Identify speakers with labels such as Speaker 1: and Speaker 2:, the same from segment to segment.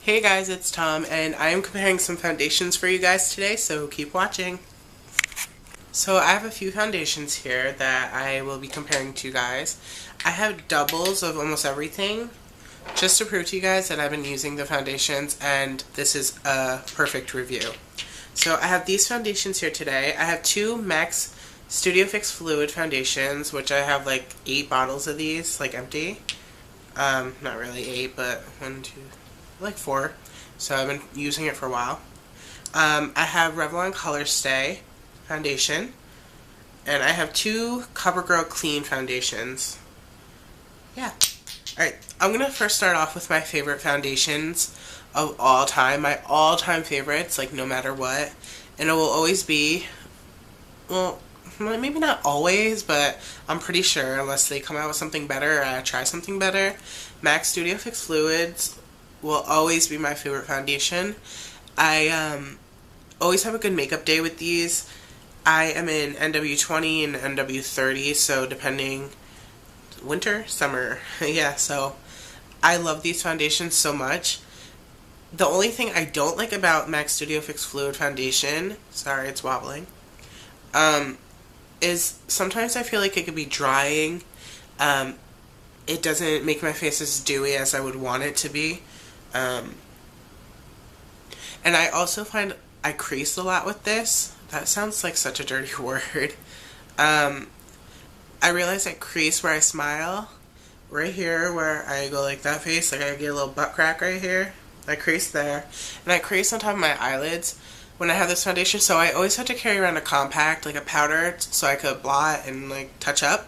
Speaker 1: Hey guys, it's Tom, and I am comparing some foundations for you guys today, so keep watching. So I have a few foundations here that I will be comparing to you guys. I have doubles of almost everything, just to prove to you guys that I've been using the foundations, and this is a perfect review. So I have these foundations here today. I have two MAC Studio Fix Fluid foundations, which I have like 8 bottles of these, like empty. Not really 8, but 1, 2, like 4. So I've been using it for a while. I have REVLON COLORSTAY foundation. And I have 2 COVERGIRL Clean foundations. Yeah. Alright, I'm going to first start off with my favorite foundations of all time. My all-time favorites, like no matter what. And it will always be, well, maybe not always, but I'm pretty sure, unless they come out with something better or I try something better, MAC Studio Fix Fluids will always be my favorite foundation. I always have a good makeup day with these. I am in NW20 and NW30, so depending, winter, summer, yeah, so I love these foundations so much. The only thing I don't like about MAC Studio Fix Fluid foundation, sorry it's wobbling, is sometimes I feel like it could be drying. It doesn't make my face as dewy as I would want it to be. And I also find I crease a lot with this. That sounds like such a dirty word. I realize I crease where I smile. Right here where I go like that face, like I get a little butt crack right here. I crease there. And I crease on top of my eyelids when I have this foundation, so I always have to carry around a compact, like a powder, so I could blot and like touch up,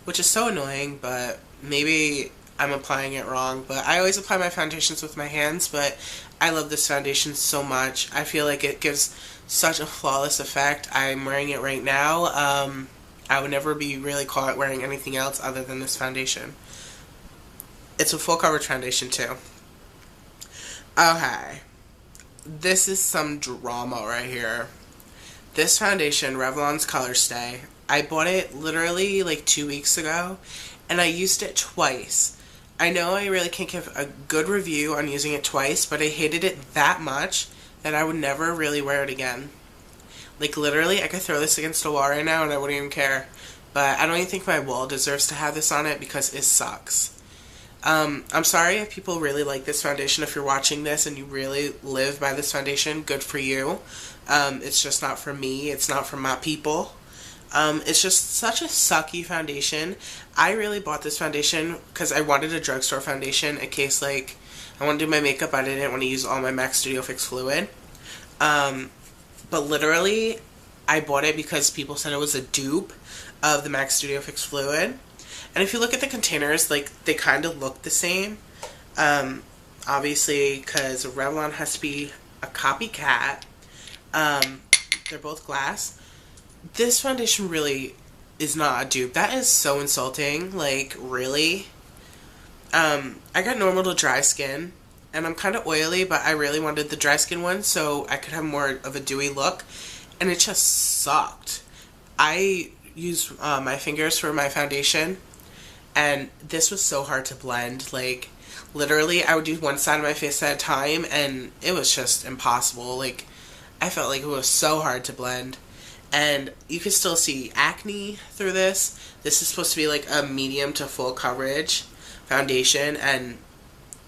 Speaker 1: which is so annoying, but maybe I'm applying it wrong. But I always apply my foundations with my hands, but I love this foundation so much. I feel like it gives such a flawless effect. I'm wearing it right now. I would never be really caught wearing anything else other than this foundation. It's a full coverage foundation too. Okay. This is some drama right here. This foundation, Revlon's COLORSTAY, I bought it literally like 2 weeks ago, and I used it twice. I know I really can't give a good review on using it twice, but I hated it that much that I would never really wear it again. Like literally, I could throw this against a wall right now and I wouldn't even care. But I don't even think my wall deserves to have this on it because it sucks. I'm sorry if people really like this foundation. If you're watching this and you really live by this foundation, good for you. It's just not for me. It's not for my people. It's just such a sucky foundation. I really bought this foundation because I wanted a drugstore foundation in case, like, I want to do my makeup, but I didn't want to use all my MAC Studio Fix Fluid. But literally, I bought it because people said it was a dupe of the MAC Studio Fix Fluid. And if you look at the containers, like, they kind of look the same. Obviously, because Revlon has to be a copycat. They're both glass. This foundation really is not a dupe. That is so insulting. Like, really? I got normal to dry skin, and I'm kind of oily, but I really wanted the dry skin one so I could have more of a dewy look, and it just sucked. I use my fingers for my foundation, and this was so hard to blend. Like, literally, I would do one side of my face at a time, and it was just impossible. Like, I felt like it was so hard to blend. And you can still see acne through this. This is supposed to be like a medium to full coverage foundation, and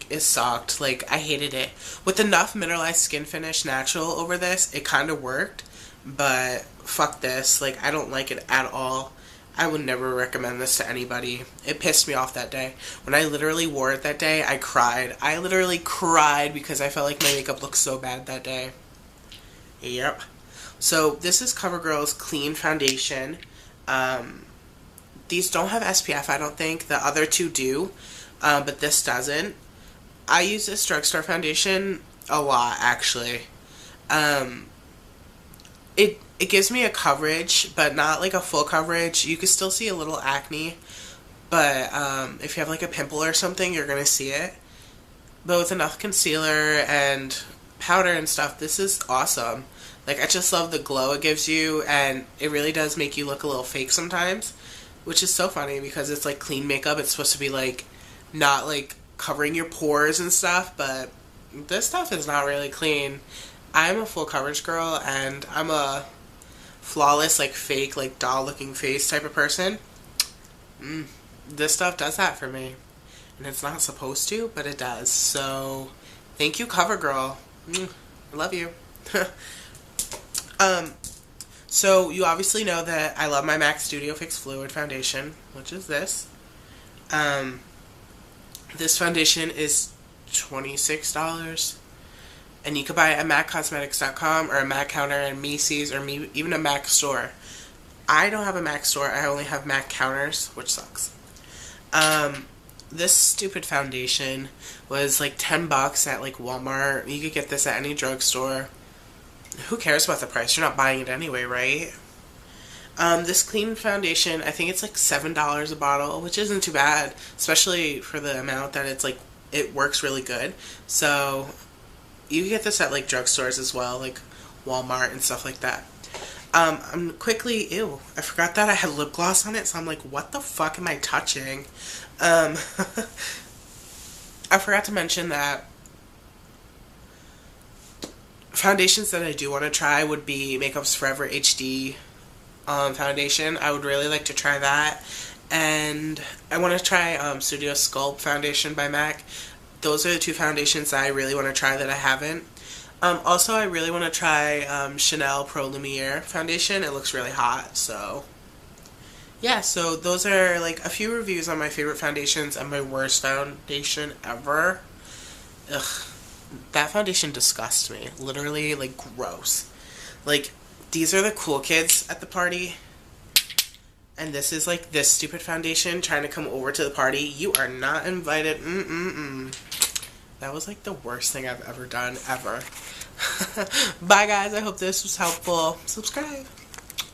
Speaker 1: it sucked. Like, I hated it. With enough mineralized skin finish natural over this, it kind of worked. But fuck this. Like, I don't like it at all. I would never recommend this to anybody. It pissed me off that day. When I literally wore it that day, I cried. I literally cried because I felt like my makeup looked so bad that day. Yep. So this is CoverGirl's Clean Foundation. These don't have SPF, I don't think. The other two do, but this doesn't. I use this drugstore foundation a lot, actually. It gives me a coverage, but not like a full coverage. You can still see a little acne, but if you have like a pimple or something, you're going to see it. But with enough concealer and powder and stuff, this is awesome. Like, I just love the glow it gives you, and it really does make you look a little fake sometimes, which is so funny because it's like clean makeup. It's supposed to be like not like covering your pores and stuff, but this stuff is not really clean. I'm a full coverage girl, and I'm a flawless, like, fake, like, doll-looking face type of person. This stuff does that for me. And it's not supposed to, but it does. So, thank you, CoverGirl. I love you. So, you obviously know that I love my MAC Studio Fix Fluid Foundation, which is this. This foundation is $26. And you could buy it at MACcosmetics.com or a MAC counter in Macy's or even a MAC store. I don't have a MAC store. I only have MAC counters, which sucks. This stupid foundation was like $10 at like Walmart. You could get this at any drugstore. Who cares about the price? You're not buying it anyway, right? This clean foundation, I think it's like $7 a bottle, which isn't too bad, especially for the amount that it's like, it works really good. So, you can get this at like drugstores as well, like Walmart and stuff like that. I'm quickly, ew, I forgot that I had lip gloss on it, so I'm like, what the fuck am I touching? I forgot to mention that foundations that I do want to try would be Makeup's Forever HD foundation. I would really like to try that. And I want to try Studio Sculpt foundation by MAC. Those are the two foundations that I really want to try that I haven't. Also, I really want to try Chanel Pro Lumiere foundation. It looks really hot, so yeah, so those are like a few reviews on my favorite foundations and my worst foundation ever. Ugh, that foundation disgusts me. Literally, like, gross. Like, these are the cool kids at the party, and this is like this stupid foundation trying to come over to the party. You are not invited. That was like the worst thing I've ever done, ever. Bye guys, I hope this was helpful. Subscribe.